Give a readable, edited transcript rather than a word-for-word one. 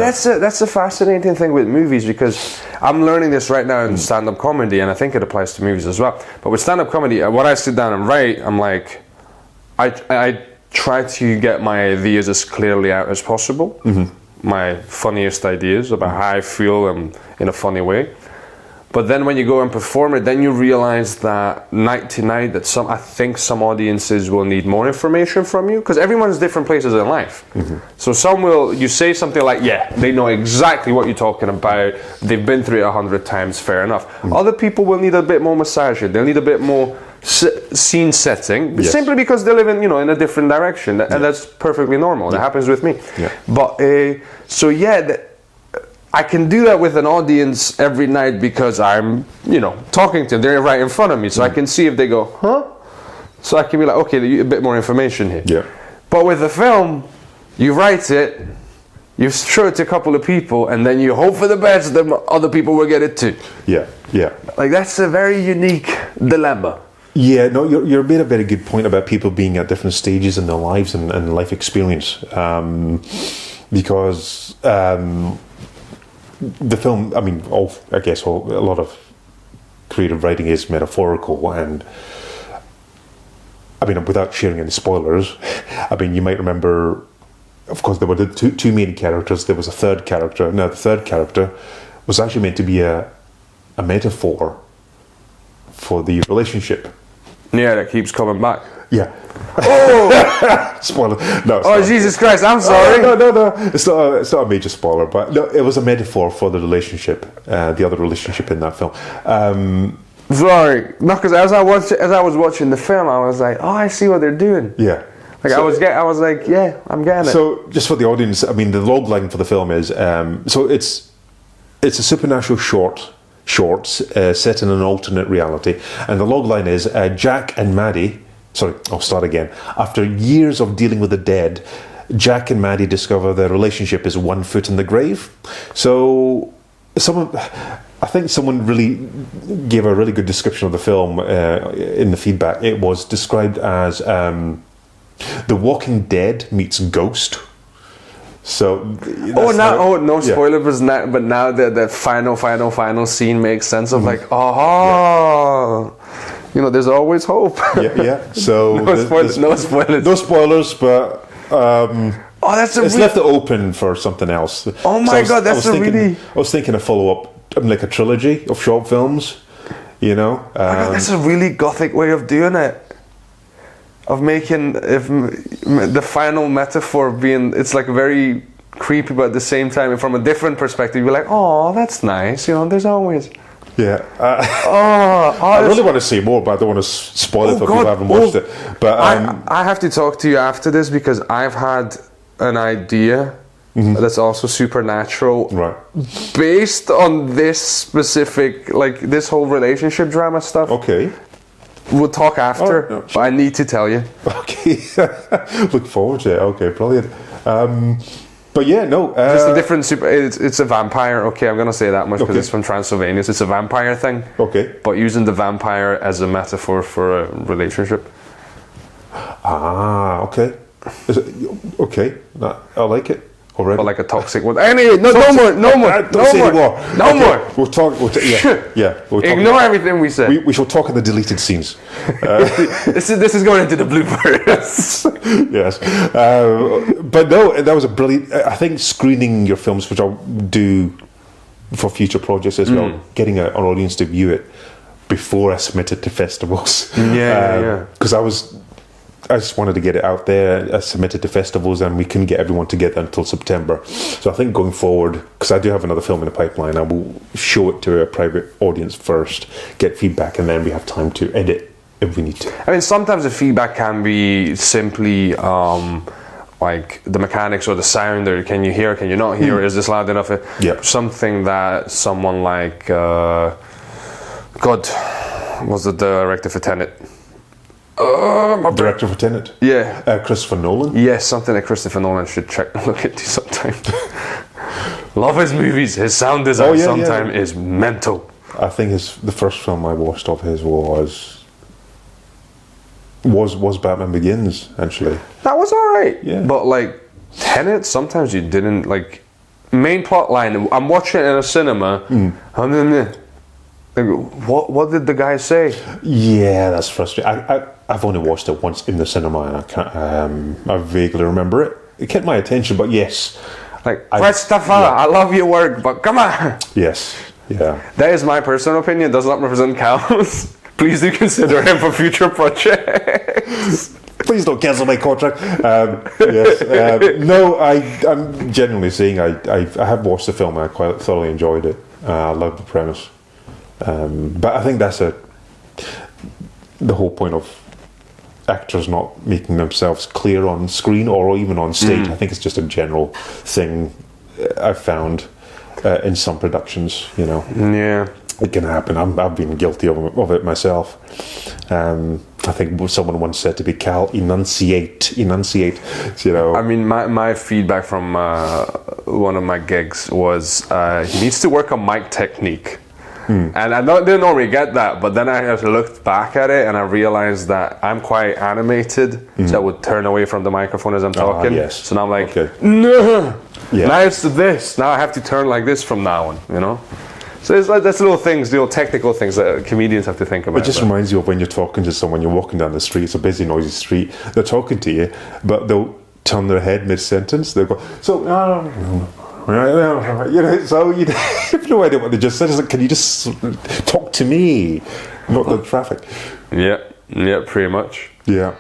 That's a fascinating thing with movies, because I'm learning this right now in stand-up comedy, and I think it applies to movies as well. But with stand-up comedy, when I sit down and write, I'm like, I try to get my ideas as clearly out as possible. My funniest ideas about how I feel in a funny way. But then when you go and perform it, then you realize that night to night that I think some audiences will need more information from you, because everyone's different places in life. So you say something like, yeah, they know exactly what you're talking about, they've been through it 100 times, fair enough. Other people will need a bit more massage, they'll need a bit more scene setting, simply because they live in a different direction, and that's perfectly normal. That happens with me. But I can do that with an audience every night, because I'm, talking to them. They're right in front of me, so I can see if they go, huh? So I can be like, okay, a bit more information here. But with the film, you write it, you show it to a couple of people, and then you hope for the best that other people will get it too. Like, that's a very unique dilemma. Yeah, no, you're made a very good point about people being at different stages in their lives and life experience, because the film, I mean, I guess a lot of creative writing is metaphorical, and I mean, without sharing any spoilers, I mean, you might remember, of course, there were the two main characters. There was a third character. Now, the third character was actually meant to be a metaphor for the relationship. Yeah, that keeps coming back. Yeah. Oh! Spoiler. No. Oh, Jesus Christ! I'm sorry. No. It's not a major spoiler, but no, it was a metaphor for the relationship, the other relationship in that film. Sorry, no, because as I was watching the film, I was like, oh, I see what they're doing. Yeah. Like, so, I was like, yeah, I'm getting it. So, just for the audience, I mean, the log line for the film is, so it's a supernatural shorts set in an alternate reality, and the log line is Jack and Maddie. Sorry, I'll start again. After years of dealing with the dead, Jack and Maddie discover their relationship is 1 foot in the grave. So, I think someone really gave a really good description of the film in the feedback. It was described as The Walking Dead meets Ghost. So, no spoiler, but now that final scene makes sense of like, there's always hope. So no spoilers. No spoilers, but it's left it open for something else. Oh my God, I was thinking a follow-up, like a trilogy of short films. That's a really gothic way of doing it. Of making the final metaphor being, it's like very creepy, but at the same time, from a different perspective, you're like, oh, that's nice. There's always. Yeah. I really want to see more, but I don't want to spoil it for people who haven't watched it. But I have to talk to you after this, because I've had an idea that's also supernatural, right, based on this specific, like this whole relationship drama stuff. Okay. We'll talk after, but I need to tell you. Okay. Look forward to it. Okay, brilliant. But yeah, no. Just a different it's a vampire. Okay, I'm going to say that much because it's from Transylvania. So it's a vampire thing. Okay. But using the vampire as a metaphor for a relationship. Ah, okay. Okay, I like it. Already. But like a toxic one. Anyway, no more. We'll talk. Ignore everything we said. We shall talk in the deleted scenes. This is going into the bloopers. Yes, but no, that was a brilliant. I think screening your films, which I'll do for future projects as well, getting an audience to view it before I submit it to festivals. Yeah. Because I just wanted to get it out there. I submitted to festivals, and we couldn't get everyone together until September. So I think going forward, because I do have another film in the pipeline, I will show it to a private audience first, get feedback, and then we have time to edit if we need to. I mean, sometimes the feedback can be simply like the mechanics or the sound, or can you hear, can you not hear, is this loud enough? Something that someone like, was the director for Tenet? Director for Tenet? Yeah. Christopher Nolan? Yes, something that Christopher Nolan should look into sometime. Love his movies. His sound design sometimes is mental. I think the first film I watched of his was Batman Begins, actually. That was alright. Yeah. But like Tenet, sometimes you didn't like. main plot line. I'm watching it in a cinema. And then, what did the guy say? Yeah, that's frustrating. I've only watched it once in the cinema, and I can't. I vaguely remember it. It kept my attention, but yes, Like, Christopher, I love your work, but come on. yes, yeah. That is my personal opinion. Does not represent Cal's. Please do consider him for future projects. Please don't cancel my contract. Yes, no, I'm genuinely saying I have watched the film and I quite thoroughly enjoyed it. I love the premise, but I think that's the whole point of actors not making themselves clear on screen or even on stage. I think it's just a general thing I've found in some productions. You know, Yeah. it can happen. I've been guilty of it myself. I think someone once said to me, "Cal, enunciate." You know, I mean, my feedback from one of my gigs was he needs to work on mic technique. And I didn't normally get that, but then I just looked back at it and I realized that I'm quite animated, so I would turn away from the microphone as I'm talking. Yes. So now I'm like, Okay. no, Yeah. now it's this. Now I have to turn like this from now on, you know? So it's like that's little things, little technical things that comedians have to think about. it just reminds you of when you're talking to someone, you're walking down the street, it's a busy, noisy street, they're talking to you, but they'll turn their head mid-sentence, they'll go, so, you know, so you have no idea what they just said. It's like, can you just talk to me, not the traffic? Yeah, pretty much. Yeah.